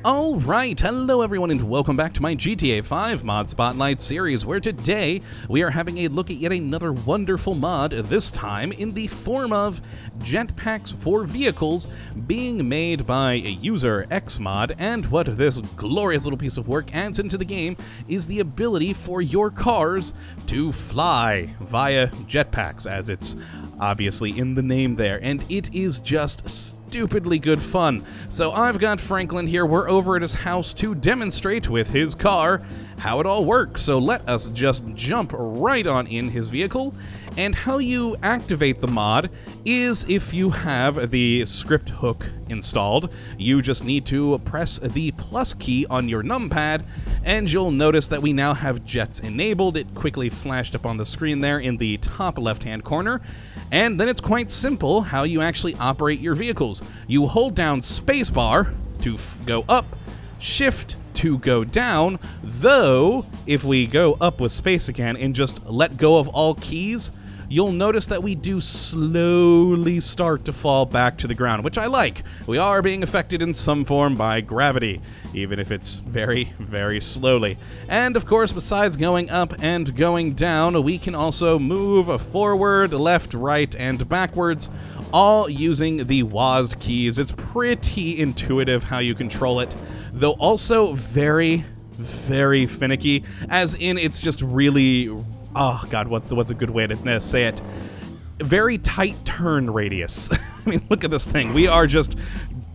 Alright, hello everyone and welcome back to my GTA 5 Mod Spotlight series, where today we are having a look at yet another wonderful mod, this time in the form of jetpacks for vehicles being made by a user Xmod. And what this glorious little piece of work adds into the game is the ability for your cars to fly via jetpacks, as it's obviously in the name there, and it is just stupidly good fun. So I've got Franklin here. We're over at his house to demonstrate with his car how it all works. So let us just jump right on in his vehicle. And how you activate the mod is if you have the script hook installed, you just need to press the plus key on your numpad, and you'll notice that we now have jets enabled. It quickly flashed up on the screen there in the top left-hand corner. And then it's quite simple how you actually operate your vehicles. You hold down spacebar to go up, shift to go down, though if we go up with space again and just let go of all keys, you'll notice that we do slowly start to fall back to the ground, which I like. We are being affected in some form by gravity, even if it's very, very slowly. And of course, besides going up and going down, we can also move forward, left, right, and backwards, all using the WASD keys. It's pretty intuitive how you control it, though also very, very finicky, as in it's just really... oh god, what's a good way to say it? Very tight turn radius. I mean, look at this thing. We are just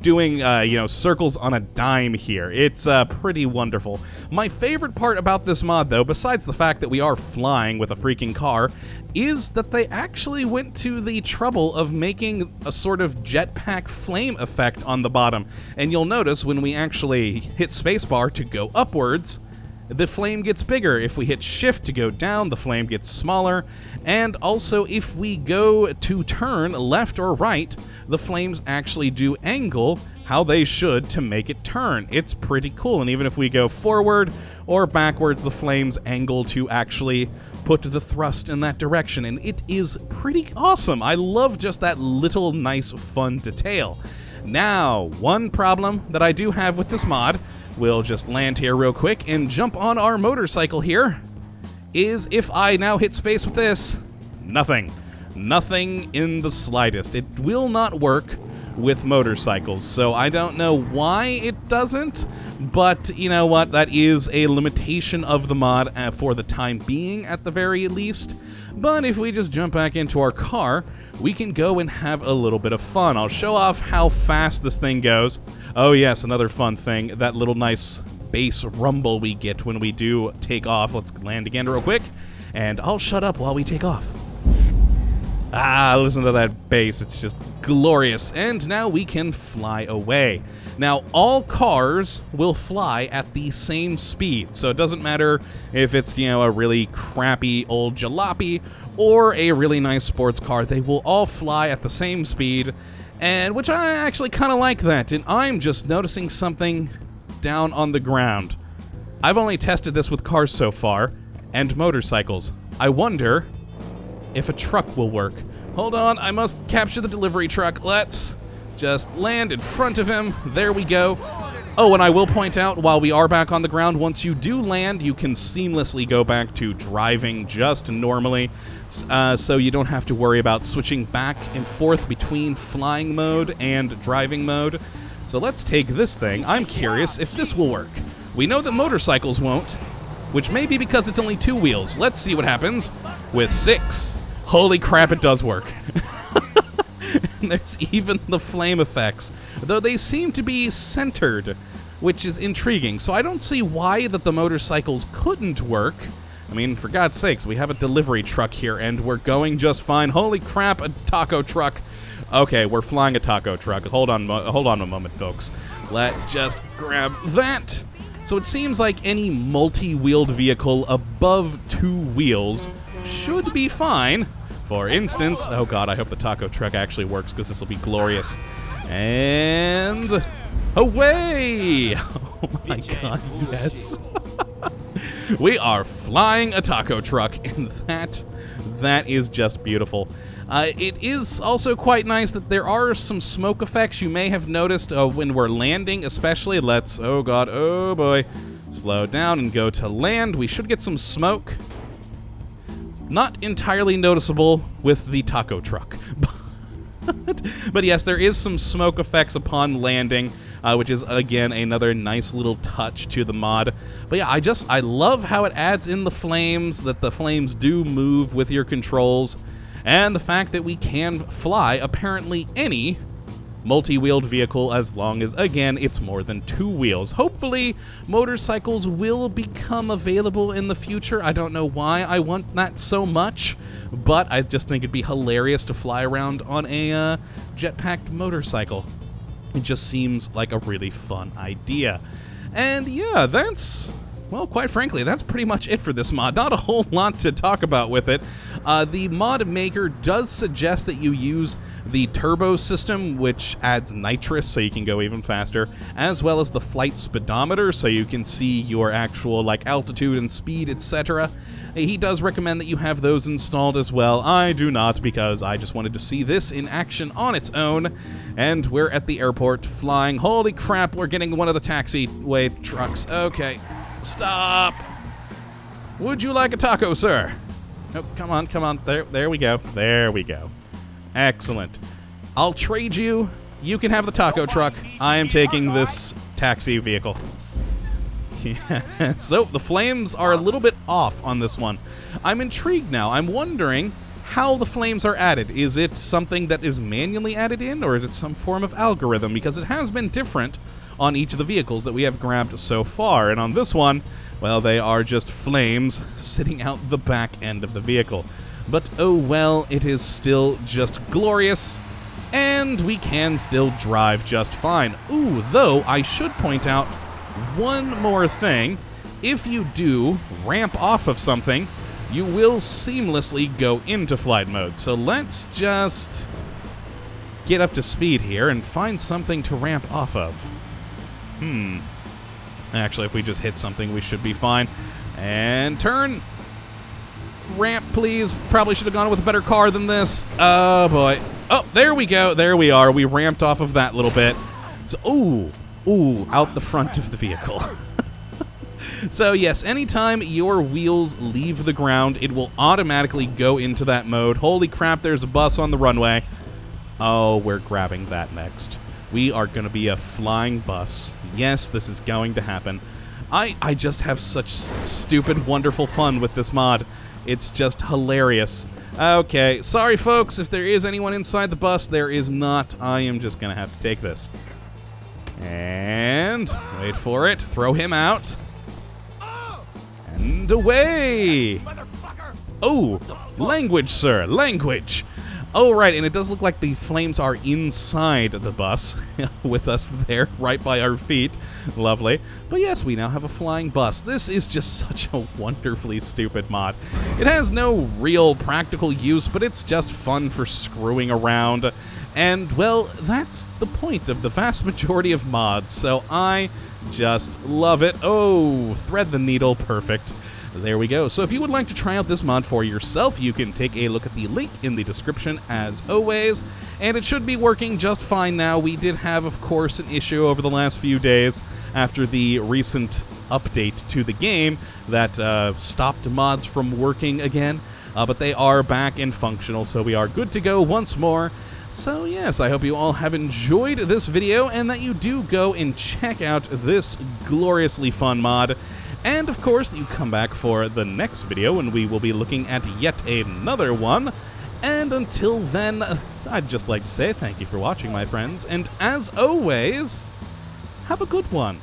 doing, circles on a dime here. It's pretty wonderful. My favorite part about this mod, though, besides the fact that we are flying with a freaking car, is that they actually went to the trouble of making a sort of jetpack flame effect on the bottom. And you'll notice when we actually hit spacebar to go upwards, the flame gets bigger. If we hit shift to go down, the flame gets smaller. And also, if we go to turn left or right, the flames actually do angle how they should to make it turn. It's pretty cool. And even if we go forward or backwards, the flames angle to actually put the thrust in that direction. And it is pretty awesome. I love just that little nice fun detail. Now, one problem that I do have with this mod, we'll just land here real quick and jump on our motorcycle here, is if I now hit space with this, nothing. Nothing in the slightest. It will not work with motorcycles, so I don't know why it doesn't, but you know what, that is a limitation of the mod for the time being at the very least. But if we just jump back into our car, we can go and have a little bit of fun. I'll show off how fast this thing goes. Oh yes, another fun thing, that little nice bass rumble we get when we do take off. Let's land again real quick, and I'll shut up while we take off. Ah, listen to that bass, it's just glorious. And now we can fly away. Now, all cars will fly at the same speed, so it doesn't matter if it's, a really crappy old jalopy or a really nice sports car. They will all fly at the same speed, and which I actually kind of like that. And I'm just noticing something down on the ground. I've only tested this with cars so far, and motorcycles. I wonder if a truck will work. Hold on, I must capture the delivery truck. Let's just land in front of him. There we go. Oh, and I will point out, while we are back on the ground, once you do land, you can seamlessly go back to driving just normally, so you don't have to worry about switching back and forth between flying mode and driving mode. So let's take this thing. I'm curious if this will work. We know that motorcycles won't, which may be because it's only 2 wheels. Let's see what happens with 6. Holy crap, it does work. And there's even the flame effects, though they seem to be centered, which is intriguing. So I don't see why that the motorcycles couldn't work. I mean, for God's sakes, we have a delivery truck here, and we're going just fine. Holy crap, a taco truck. Okay, we're flying a taco truck. Hold on a moment, folks. Let's just grab that. So it seems like any multi-wheeled vehicle above 2 wheels should be fine. For instance, oh god, I hope the taco truck actually works, because this will be glorious. And away! Oh my god, yes. We are flying a taco truck, and that is just beautiful. It is also quite nice that there are some smoke effects you may have noticed when we're landing, especially. Let's, oh god, oh boy, slow down and go to land. We should get some smoke. Not entirely noticeable with the taco truck. But yes, there is some smoke effects upon landing, which is, again, another nice little touch to the mod. But yeah, I love how it adds in the flames, that the flames do move with your controls, and the fact that we can fly apparently any multi-wheeled vehicle as long as, again, it's more than 2 wheels. Hopefully, motorcycles will become available in the future. I don't know why I want that so much, but I just think it'd be hilarious to fly around on a jetpacked motorcycle. It just seems like a really fun idea. And yeah, that's, well, quite frankly, that's pretty much it for this mod. Not a whole lot to talk about with it. The mod maker does suggest that you use the turbo system, which adds nitrous so you can go even faster, as well as the flight speedometer so you can see your actual like altitude and speed, etc. He does recommend that you have those installed as well. I do not, because I just wanted to see this in action on its own. And we're at the airport flying. Holy crap, we're getting one of the taxiway trucks. Okay, stop. Would you like a taco, sir? Oh, come on, come on. There we go. There we go. Excellent. I'll trade you. You can have the taco truck. I am taking this taxi vehicle. Yeah. So the flames are a little bit off on this one. I'm intrigued now. I'm wondering how the flames are added. Is it something that is manually added in, or is it some form of algorithm? Because it has been different on each of the vehicles that we have grabbed so far. And on this one, well, they are just flames sitting out the back end of the vehicle. But oh well, it is still just glorious, and we can still drive just fine. Ooh, though, I should point out one more thing. If you do ramp off of something, you will seamlessly go into flight mode. So let's just get up to speed here and find something to ramp off of. Actually, if we just hit something, we should be fine. And turn. Ramp, please. Probably should have gone with a better car than this. Oh, boy. Oh, there we go. There we are. We ramped off of that little bit. So, ooh, out the front of the vehicle. So, yes, anytime your wheels leave the ground, it will automatically go into that mode. Holy crap, there's a bus on the runway. Oh, we're grabbing that next. We are going to be a flying bus. Yes, this is going to happen. I just have such stupid, wonderful fun with this mod. It's just hilarious. Okay, sorry folks, if there is anyone inside the bus, there is not. I am just gonna have to take this. And wait for it, throw him out. And away! Oh, language, sir, language. Oh, right, and it does look like the flames are inside the bus with us there, right by our feet. Lovely. But yes, we now have a flying bus. This is just such a wonderfully stupid mod. It has no real practical use, but it's just fun for screwing around. And, well, that's the point of the vast majority of mods, so I just love it. Oh, thread the needle, perfect. There we go. So if you would like to try out this mod for yourself, you can take a look at the link in the description as always, and it should be working just fine now. We did have, of course, an issue over the last few days after the recent update to the game that stopped mods from working again, but they are back and functional, so we are good to go once more. So yes, I hope you all have enjoyed this video and that you do go and check out this gloriously fun mod. And of course, you come back for the next video when we will be looking at yet another one. And until then, I'd just like to say thank you for watching, my friends, and as always, have a good one.